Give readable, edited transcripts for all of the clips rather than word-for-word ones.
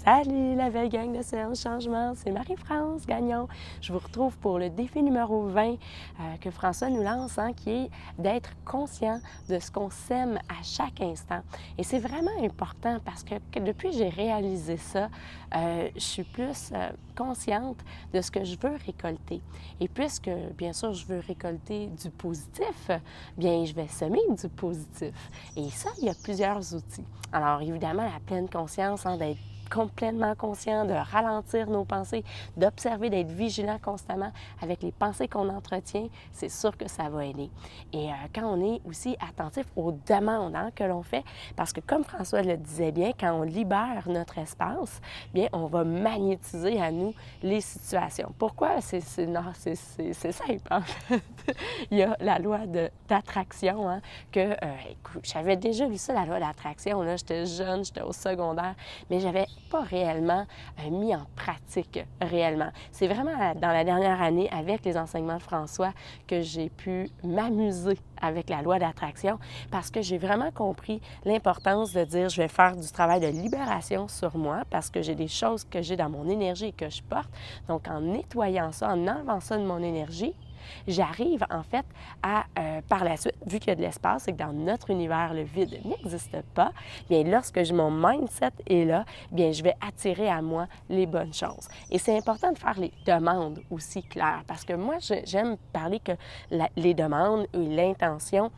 Salut la belle gang de Serge Changement, c'est Marie-France Gagnon. Je vous retrouve pour le défi numéro 20 que François nous lance, qui est d'être conscient de ce qu'on sème à chaque instant. Et c'est vraiment important parce que depuis que j'ai réalisé ça, je suis plus consciente de ce que je veux récolter. Et puisque, bien sûr, je veux récolter du positif, bien, je vais semer du positif. Et ça, il y a plusieurs outils. Alors, évidemment, la pleine conscience, d'être complètement conscient, de ralentir nos pensées, d'observer, d'être vigilant constamment avec les pensées qu'on entretient, c'est sûr que ça va aider. Et quand on est aussi attentif aux demandes que l'on fait, parce que comme François le disait bien, quand on libère notre espace, bien, on va magnétiser à nous les situations. Pourquoi? C'est simple, en fait. Il y a la loi d'attraction, que, écoute, j'avais déjà lu ça, la loi d'attraction, là, j'étais jeune, j'étais au secondaire, mais j'avais pas réellement mis en pratique réellement. C'est vraiment dans la dernière année, avec les enseignements de François, que j'ai pu m'amuser avec la loi d'attraction parce que j'ai vraiment compris l'importance de dire je vais faire du travail de libération sur moi parce que j'ai des choses que j'ai dans mon énergie et que je porte. Donc, en nettoyant ça, en enlevant ça de mon énergie, j'arrive en fait à, par la suite, vu qu'il y a de l'espace et que dans notre univers, le vide n'existe pas, bien lorsque mon mindset est là, bien je vais attirer à moi les bonnes choses. Et c'est important de faire les demandes aussi claires parce que moi, j'aime parler que les demandes et l'intention,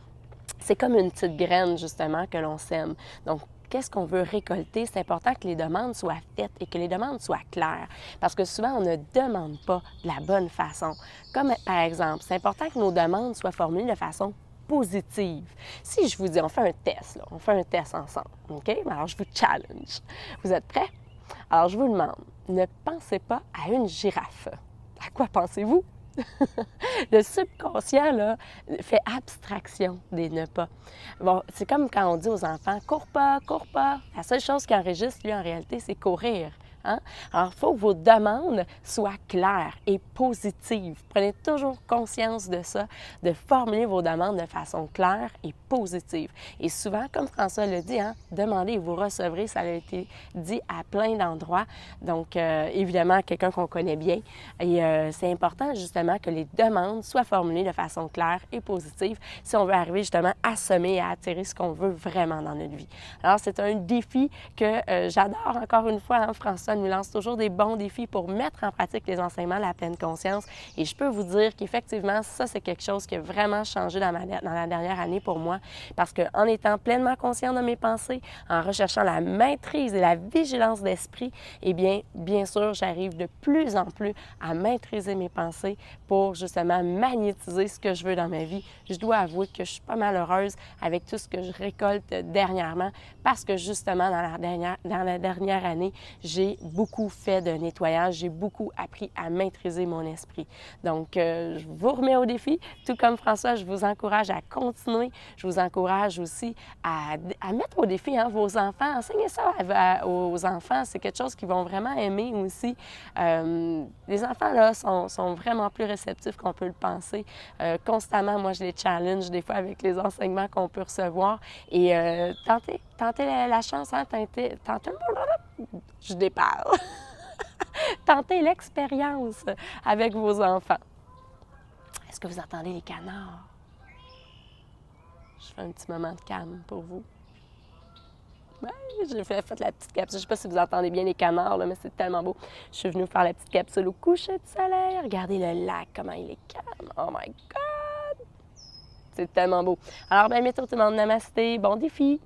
c'est comme une petite graine justement que l'on sème. Donc, qu'est-ce qu'on veut récolter? C'est important que les demandes soient faites et que les demandes soient claires. Parce que souvent, on ne demande pas de la bonne façon. Comme par exemple, c'est important que nos demandes soient formulées de façon positive. Si je vous dis, on fait un test, on fait un test ensemble, OK? Alors, je vous challenge. Vous êtes prêts? Alors, je vous demande, ne pensez pas à une girafe. À quoi pensez-vous? Le subconscient, là, fait abstraction des ne pas. Bon, c'est comme quand on dit aux enfants « cours pas, cours pas ». La seule chose qui enregistre, lui, en réalité, c'est courir. Alors, il faut que vos demandes soient claires et positives. Prenez toujours conscience de ça, de formuler vos demandes de façon claire et positive. Et souvent, comme François le dit, demandez et vous recevrez, ça a été dit à plein d'endroits. Donc, évidemment, quelqu'un qu'on connaît bien. Et c'est important, justement, que les demandes soient formulées de façon claire et positive si on veut arriver, justement, à semer et à attirer ce qu'on veut vraiment dans notre vie. Alors, c'est un défi que j'adore, encore une fois, François nous lance toujours des bons défis pour mettre en pratique les enseignements de la pleine conscience. Et je peux vous dire qu'effectivement, ça, c'est quelque chose qui a vraiment changé dans la dernière année pour moi. Parce qu'en étant pleinement conscient de mes pensées, en recherchant la maîtrise et la vigilance d'esprit, eh bien sûr, j'arrive de plus en plus à maîtriser mes pensées pour justement magnétiser ce que je veux dans ma vie. Je dois avouer que je suis pas mal heureuse avec tout ce que je récolte dernièrement parce que justement, dans la dernière année, j'ai beaucoup fait de nettoyage, j'ai beaucoup appris à maîtriser mon esprit. Donc, je vous remets au défi. Tout comme François, je vous encourage à continuer. Je vous encourage aussi à mettre au défi vos enfants. Enseignez ça aux enfants. C'est quelque chose qu'ils vont vraiment aimer aussi. Les enfants, là, sont vraiment plus réceptifs qu'on peut le penser. Constamment, moi, je les challenge des fois avec les enseignements qu'on peut recevoir. Et tentez la chance, tentez je déparle. Tentez l'expérience avec vos enfants. Est-ce que vous entendez les canards? Je fais un petit moment de calme pour vous. Ouais, j'ai fait la petite capsule. Je ne sais pas si vous entendez bien les canards, là, mais c'est tellement beau. Je suis venue faire la petite capsule au coucher de soleil. Regardez le lac, comment il est calme. Oh my God! C'est tellement beau. Alors, bien, mettez tout le monde, namasté. Bon défi!